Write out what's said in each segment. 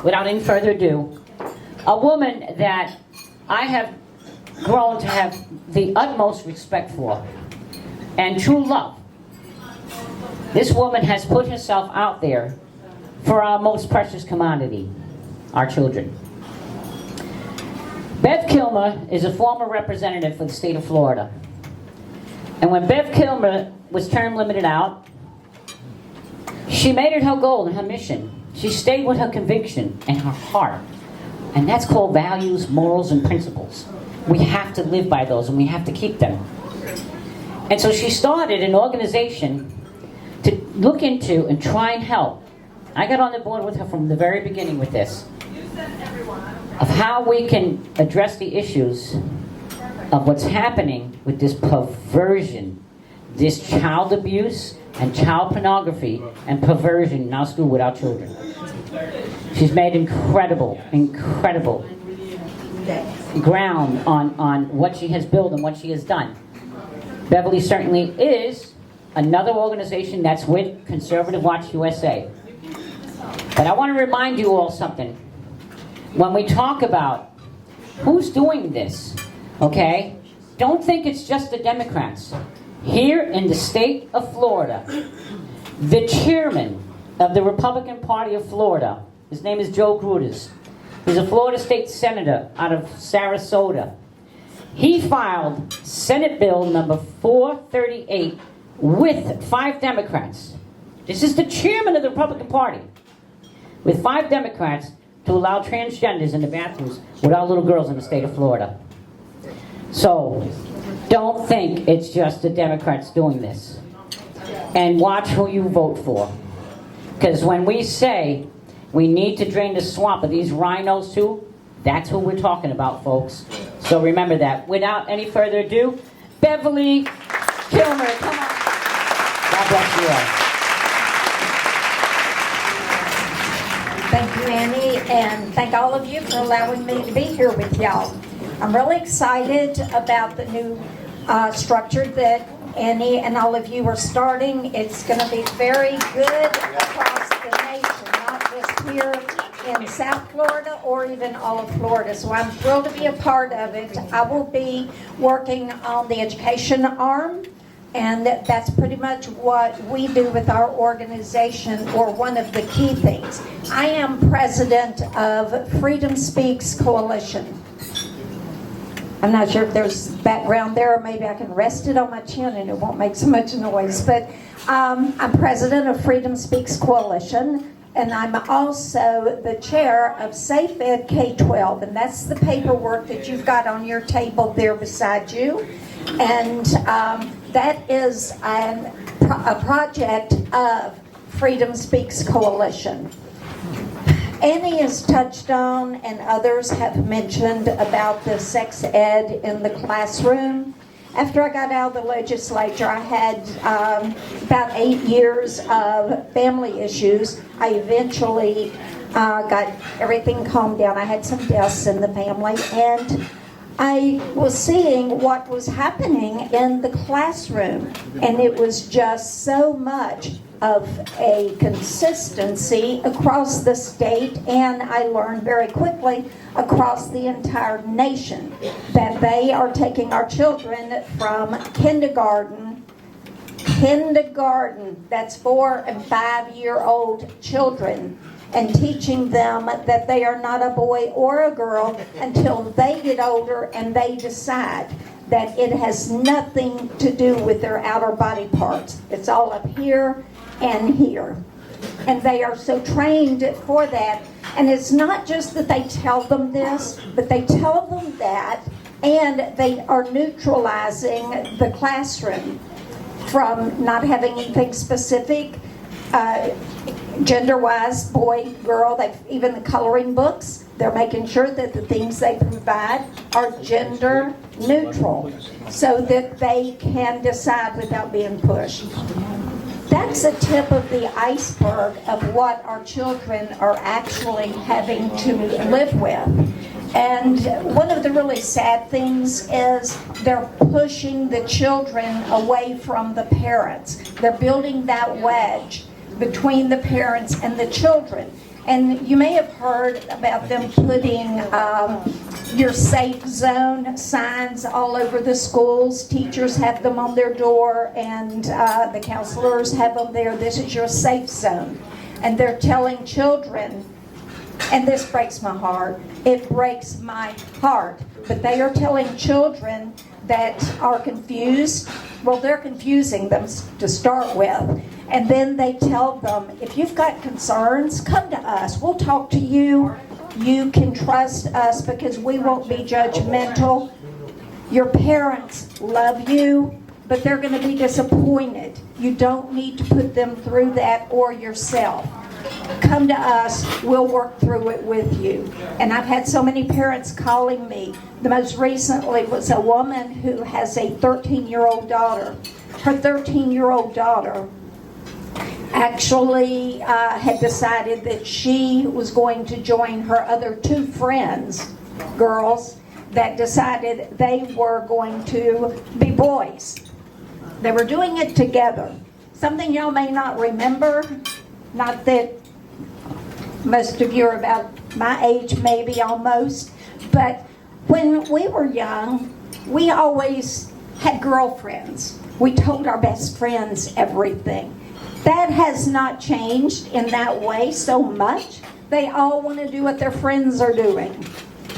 without any further ado, a woman that I have grown to have the utmost respect for and true love. This woman has put herself out there for our most precious commodity, our children. Bev Kilmer is a former representative for the state of Florida. And when Bev Kilmer was term limited out, she made it her goal and her mission. She stayed with her conviction and her heart. And that's called values, morals, and principles. We have to live by those and we have to keep them. And so she started an organization to look into and try and help. I got on the board with her from the very beginning with this, of how we can address the issues of what's happening with this perversion, this child abuse and child pornography and perversion in our school with our children. She's made incredible ground on what she has built and what she has done. Beverly certainly is another organization that's with Conservative Watch USA. But I want to remind you all something. When we talk about who's doing this, okay, don't think it's just the Democrats. Here in the state of Florida, the chairman of the Republican Party of Florida, his name is Joe Gruders. He's a Florida state senator out of Sarasota. He filed Senate Bill number 438 with 5 Democrats. This is the chairman of the Republican Party. With 5 Democrats to allow transgenders in the bathrooms with our little girls in the state of Florida. So, don't think it's just the Democrats doing this. And watch who you vote for. Because when we say we need to drain the swamp of these rhinos too, that's who we're talking about, folks. So remember that. Without any further ado, Beverly Kilmer, come on. God bless you all. Thank you, Annie, and thank all of you for allowing me to be here with y'all. I'm really excited about the new structure that Annie and all of you are starting. It's going to be very good across the nation, not just here in South Florida or even all of Florida. So I'm thrilled to be a part of it. I will be working on the education arm. And that's pretty much what we do with our organization, or one of the key things. I am president of Freedom Speaks Coalition. I'm not sure if there's background there, or maybe I can rest it on my chin and it won't make so much noise. But I'm president of Freedom Speaks Coalition, and I'm also the chair of Safe Ed K-12, and that's the paperwork that you've got on your table there beside you. And that is a project of Freedom Speaks Coalition. Annie has touched on, and others have mentioned, about the sex ed in the classroom. After I got out of the legislature, I had about 8 years of family issues. I eventually got everything calmed down. I had some deaths in the family, and I was seeing what was happening in the classroom, and it was just so much of a consistency across the state, and I learned very quickly across the entire nation that they are taking our children from kindergarten, that's 4 and 5-year-old children, and teaching them that they are not a boy or a girl until they get older and they decide that it has nothing to do with their outer body parts. It's all up here and here. And they are so trained for that. And it's not just that they tell them this, but they tell them that, and they are neutralizing the classroom from not having anything specific, gender-wise, boy, girl. Even the coloring books, they're making sure that the things they provide are gender neutral so that they can decide without being pushed. That's a tip of the iceberg of what our children are actually having to live with. And one of the really sad things is they're pushing the children away from the parents. They're building that wedge between the parents and the children. And you may have heard about them putting your safe zone signs all over the schools. Teachers have them on their door, and the counselors have them there. This is your safe zone. And they're telling children, and this breaks my heart. It breaks my heart. But they are telling children that are confused. Well, they're confusing them to start with. And then they tell them, if you've got concerns, come to us. We'll talk to you. You can trust us because we won't be judgmental. Your parents love you, but they're going to be disappointed. You don't need to put them through that or yourself. Come to us, we'll work through it with you. And I've had so many parents calling me. The most recently was a woman who has a 13-year-old daughter. Her 13-year-old daughter actually had decided that she was going to join her other two friends, girls, that decided they were going to be boys. They were doing it together. Something y'all may not remember, not that most of you are about my age, maybe almost, but when we were young, we always had girlfriends. We told our best friends everything. That has not changed in that way so much. They all want to do what their friends are doing.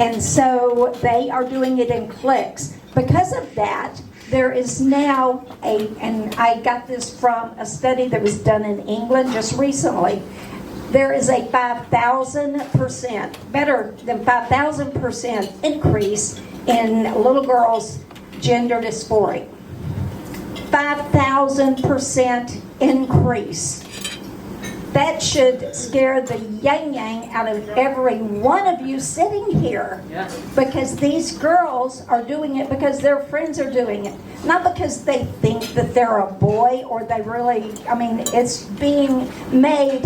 And so they are doing it in cliques. Because of that, there is now and I got this from a study that was done in England just recently. There is a 5,000%, better than 5,000% increase in little girls' gender dysphoria. 5,000% increase. That should scare the yang out of every one of you sitting here. Yeah. Because these girls are doing it because their friends are doing it. Not because they think that they're a boy or they really, it's being made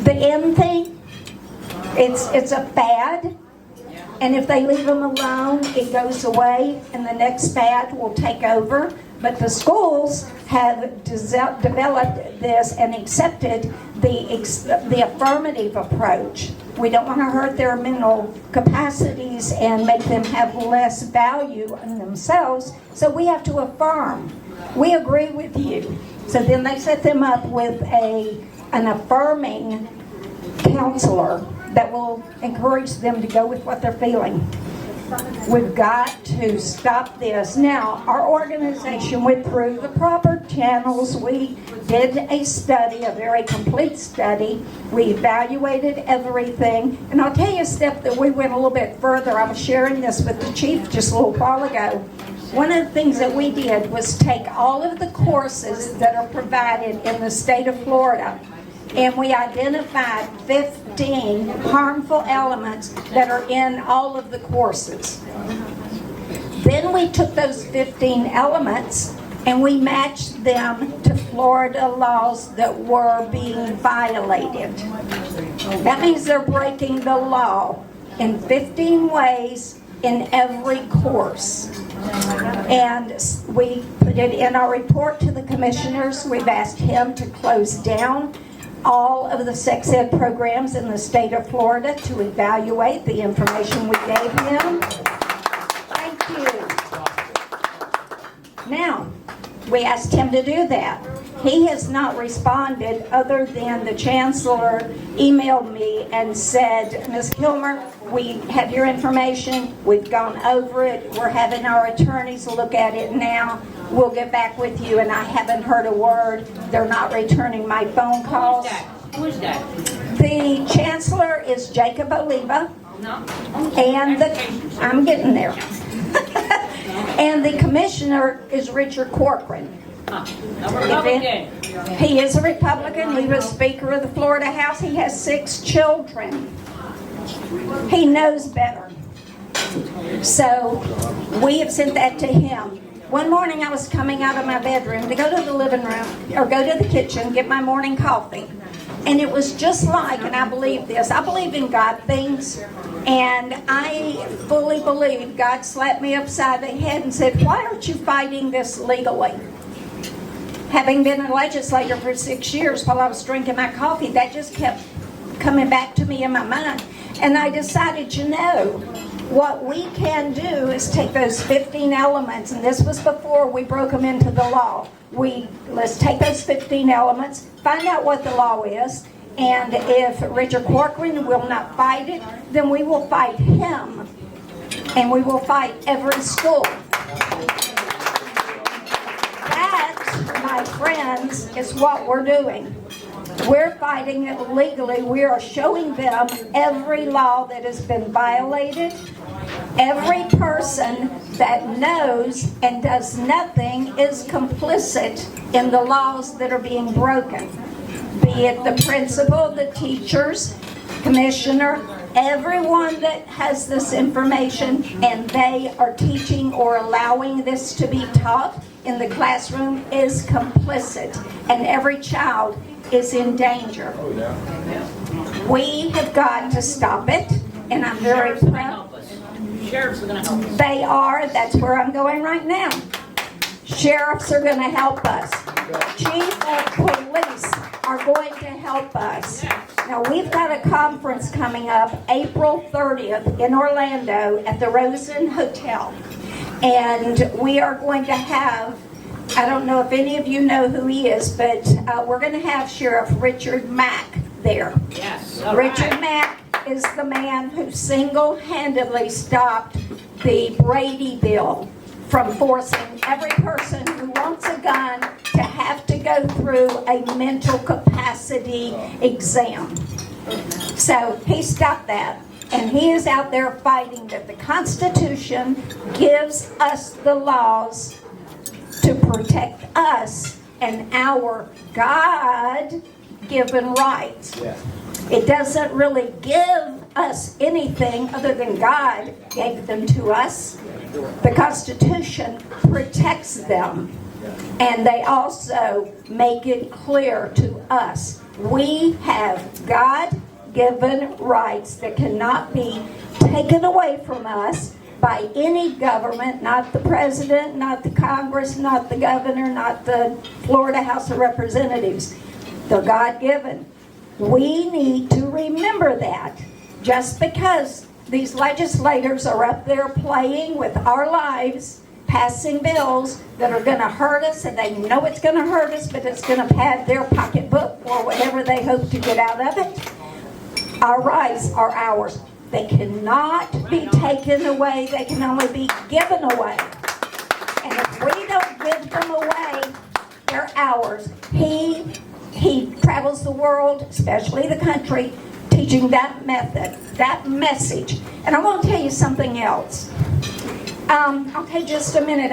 the end thing. It's a fad. And if they leave them alone, it goes away and the next fad will take over. But the schools have developed this and accepted the affirmative approach. We don't want to hurt their mental capacities and make them have less value in themselves, so we have to affirm. We agree with you. So then they set them up with an affirming counselor that will encourage them to go with what they're feeling. We've got to stop this. Now, our organization went through the proper channels. We did a study, a very complete study. We evaluated everything. And I'll tell you a step that we went a little bit further. I was sharing this with the chief just a little while ago. One of the things that we did was take all of the courses that are provided in the state of Florida, and we identified 15 harmful elements that are in all of the courses. Then we took those 15 elements and we matched them to Florida laws that were being violated. That means they're breaking the law in 15 ways in every course. And we put it in our report to the commissioners. We've asked him to close down all of the sex ed programs in the state of Florida to evaluate the information we gave him. Thank you. Now, we asked him to do that. He has not responded other than the chancellor emailed me and said, Ms. Kilmer, we have your information. We've gone over it. We're having our attorneys look at it now. We'll get back with you, and I haven't heard a word. They're not returning my phone calls. Who's that? The chancellor is Jacob Oliva. No. And I'm getting there. And the commissioner is Richard Corcoran. He is a Republican. He was Speaker of the Florida House. He has 6 children. He knows better. So we have sent that to him. One morning I was coming out of my bedroom to go to the living room, or go to the kitchen, get my morning coffee. And it was just like, and I believe this, I believe in God things, and I fully believe God slapped me upside the head and said, why aren't you fighting this legally? having been a legislator for 6 years while I was drinking my coffee, that just kept coming back to me in my mind. And I decided, what we can do is take those 15 elements, and this was before we broke them into the law. Let's take those 15 elements, find out what the law is, and if Richard Corcoran will not fight it, then we will fight him, and we will fight every school. That, my friends, is what we're doing. We're fighting it legally. We are showing them every law that has been violated. Every person that knows and does nothing is complicit in the laws that are being broken. Be it the principal, the teachers, commissioner, everyone that has this information and they are teaching or allowing this to be taught in the classroom is complicit, and every child is in danger. We have got to stop it, and I'm very proud. Sheriffs are going to help us. They are. That's where I'm going right now. Sheriffs are going to help us. Chief of police are going to help us. Now, we've got a conference coming up April 30th in Orlando at the Rosen Hotel. And we are going to have, I don't know if any of you know who he is, but we're going to have Sheriff Richard Mack there. Yes. Richard Mack is the man who single-handedly stopped the Brady bill from forcing every person who wants a gun to have to go through a mental capacity exam. So he stopped that. And he is out there fighting that the Constitution gives us the laws to protect us and our God-given rights. Yeah. It doesn't really give us anything other than God gave them to us. The Constitution protects them. And they also make it clear to us. We have God-given rights that cannot be taken away from us by any government, not the president, not the Congress, not the governor, not the Florida House of Representatives. They're God-given. We need to remember that. Just because these legislators are up there playing with our lives, passing bills that are going to hurt us, and they know it's going to hurt us, but it's going to pad their pocketbook or whatever they hope to get out of it, our rights are ours. They cannot be taken away. They can only be given away. And if we don't give them away, they're ours. He travels the world, especially the country, teaching that method, that message. And I want to tell you something else. Okay, just a minute.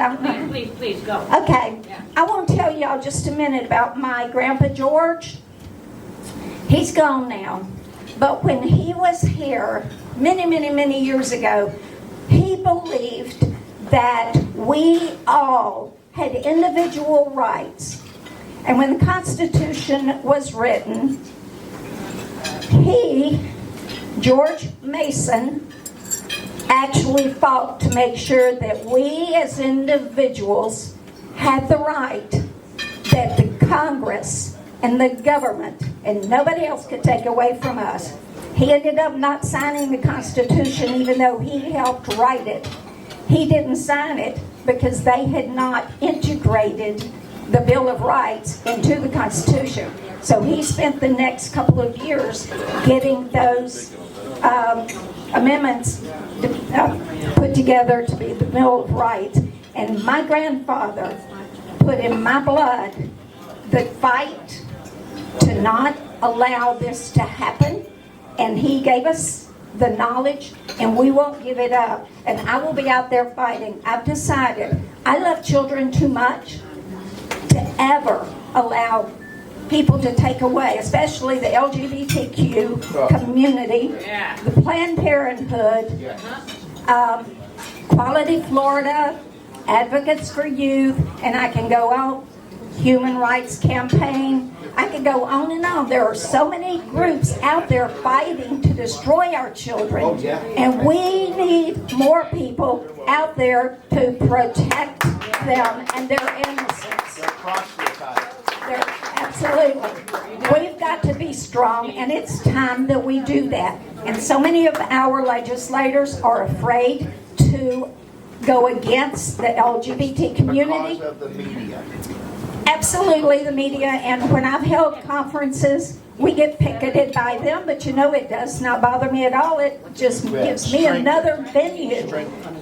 Please go. Okay. Yeah. I want to tell y'all just a minute about my Grandpa George. He's gone now. But when he was here many years ago, he believed that we all had individual rights. And when the Constitution was written, George Mason, actually fought to make sure that we as individuals had the right that the Congress and the government and nobody else could take away from us. He ended up not signing the Constitution even though he helped write it. He didn't sign it because they had not integrated the Bill of Rights into the Constitution. So he spent the next couple of years getting those amendments put together to be the Bill of Rights. And my grandfather put in my blood the fight to not allow this to happen. And he gave us the knowledge, and we won't give it up. And I will be out there fighting. I've decided I love children too much to ever allow people to take away, especially the LGBTQ community, the Planned Parenthood, Quality Florida, Advocates for Youth, and I can go on, Human Rights Campaign. I can go on and on. There are so many groups out there fighting to destroy our children, and we need more people out there to protect them and their innocence. Absolutely. We've got to be strong, and it's time that we do that. And so many of our legislators are afraid to go against the LGBT community. Because of the media. Absolutely, the media. And when I've held conferences, we get picketed by them, but you know, it does not bother me at all. It just gives me another venue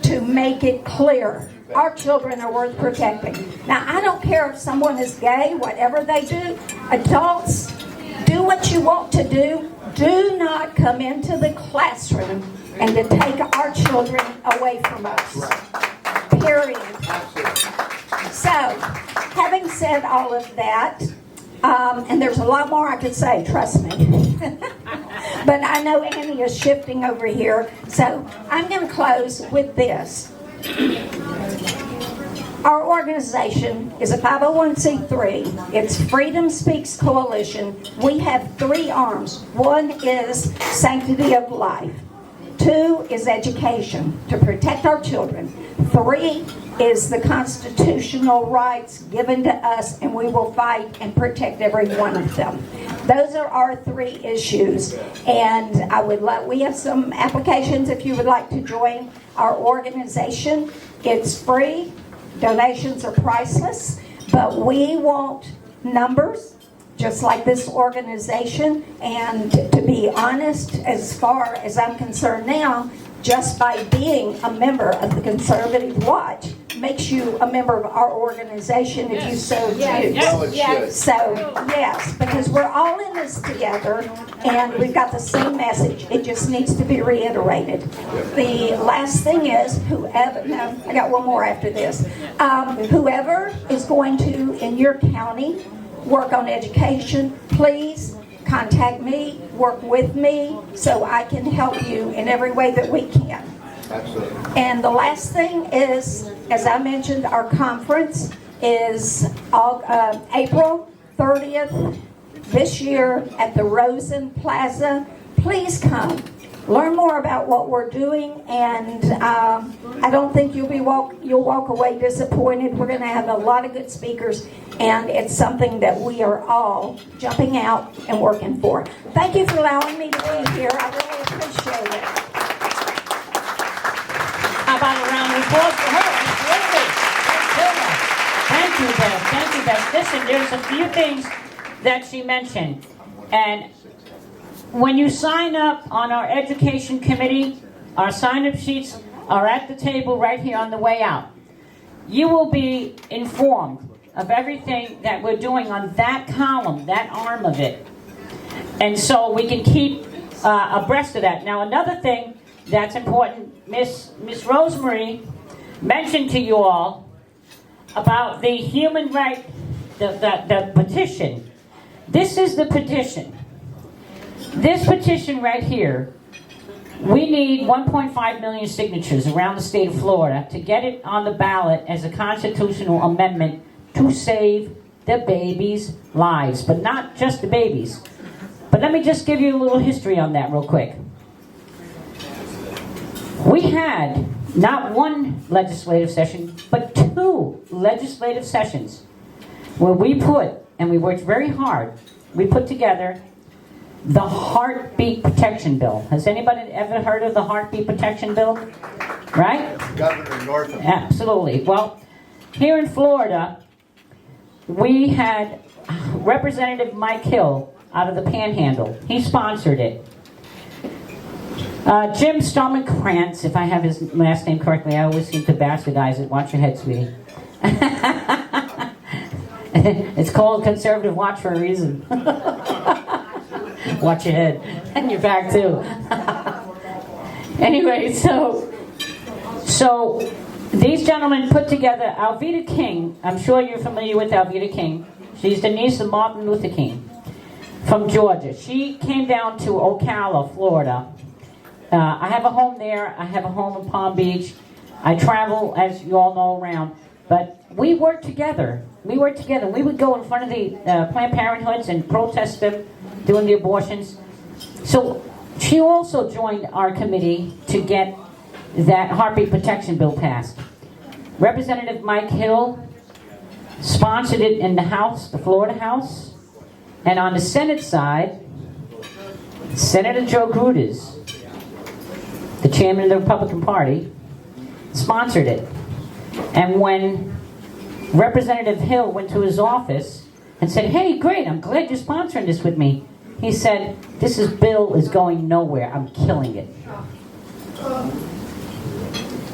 to make it clear. Our children are worth protecting. Now, I don't care if someone is gay, whatever they do. Adults, do what you want to do. Do not come into the classroom and to take our children away from us. Period. So, having said all of that, and there's a lot more I could say, trust me. But I know Annie is shifting over here, so I'm going to close with this. Our organization is a 501c3. It's Freedom Speaks Coalition. We have 3 arms. 1 is sanctity of life. 2 is education, to protect our children. 3 is the constitutional rights given to us, and we will fight and protect every one of them. Those are our 3 issues, and we have some applications if you would like to join our organization. It's free. Donations are priceless, but we want numbers, just like this organization. And to be honest, as far as I'm concerned now, just by being a member of the Conservative Watch makes you a member of our organization if you so choose. Yes. So, yes, because we're all in this together and we've got the same message. It just needs to be reiterated. The last thing is, I got one more after this. Whoever is going to, in your county, work on education, please contact me, work with me, so I can help you in every way that we can. Absolutely. And the last thing is, as I mentioned, our conference is April 30th this year at the Rosen Plaza. Please come. Learn more about what we're doing, and I don't think you'll walk away disappointed. We're going to have a lot of good speakers, and it's something that we are all jumping out and working for. Thank you for allowing me to be here. I really appreciate it. How about a round of applause for her? Absolutely. Thank you, Beth. Thank you, Beth. Listen, there's a few things that she mentioned, and when you sign up on our education committee, our sign-up sheets are at the table right here on the way out. You will be informed of everything that we're doing on that column, that arm of it. And so we can keep abreast of that. Now, another thing that's important, Miss Rosemary mentioned to you all about the human right, the petition. This is the petition. This petition right here, we need 1.5 million signatures around the state of Florida to get it on the ballot as a constitutional amendment to save the babies' lives, but not just the babies. But let me just give you a little history on that real quick. We had not one legislative session, but 2 legislative sessions where we worked very hard, we put together the Heartbeat Protection Bill. Has anybody ever heard of the Heartbeat Protection Bill? Right? Governor Northam. Absolutely. Well, here in Florida, we had Representative Mike Hill out of the Panhandle. He sponsored it. Jim Stomachkrantz, if I have his last name correctly, I always seem to bastardize it. Watch your head, sweetie. It's called Conservative Watch for a reason. Watch your head. And your back, too. Anyway, so these gentlemen put together Alveda King. I'm sure you're familiar with Alveda King. She's the niece of Martin Luther King from Georgia. She came down to Ocala, Florida. I have a home there. I have a home in Palm Beach. I travel, as you all know, around. But we work together. We would go in front of the Planned Parenthoods and protest them doing the abortions. So she also joined our committee to get that Heartbeat Protection Bill passed. Representative Mike Hill sponsored it in the House, the Florida House. And on the Senate side, Senator Joe Gruders, the chairman of the Republican Party, sponsored it. And when Representative Hill went to his office and said, "Hey, great, I'm glad you're sponsoring this with me," he said, bill is going nowhere. I'm killing it.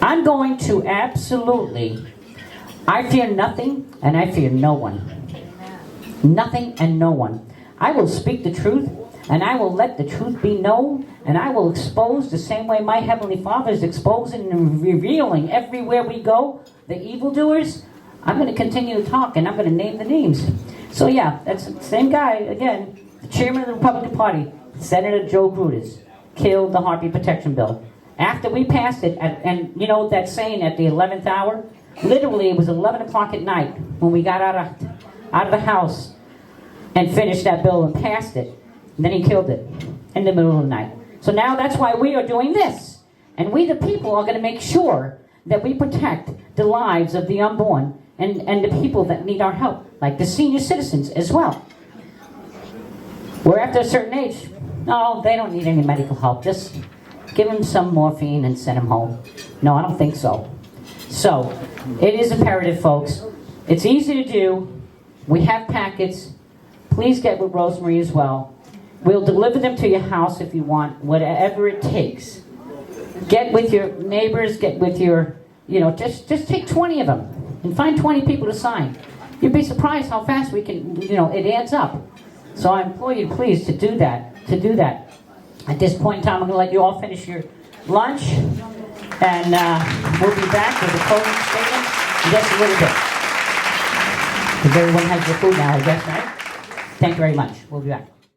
I'm going to absolutely, I fear nothing and I fear no one. Nothing and no one. I will speak the truth, and I will let the truth be known, and I will expose the same way my Heavenly Father is exposing and revealing everywhere we go the evildoers. I'm going to continue to talk, and I'm going to name the names. So yeah, that's the same guy, again, the chairman of the Republican Party, Senator Joe Gruders, killed the Heartbeat Protection Bill. After we passed it, and you know that saying, at the 11th hour? Literally, it was 11 o'clock at night when we got out of the House and finished that bill and passed it. And then he killed it in the middle of the night. So now that's why we are doing this. And we the people are going to make sure that we protect the lives of the unborn and the people that need our help, like the senior citizens as well. We're after a certain age. No, they don't need any medical help. Just give them some morphine and send them home. No, I don't think so. So, it is imperative, folks. It's easy to do. We have packets. Please get with Rosemary as well. We'll deliver them to your house if you want, whatever it takes. Get with your neighbors, get with your, just take 20 of them and find 20 people to sign. You'd be surprised how fast we can, it adds up. So I implore you, please, to do that. At this point in time, I'm going to let you all finish your lunch, and we'll be back with a closing statement in just a little bit. Because everyone has their food now, I guess, right? Thank you very much. We'll be back.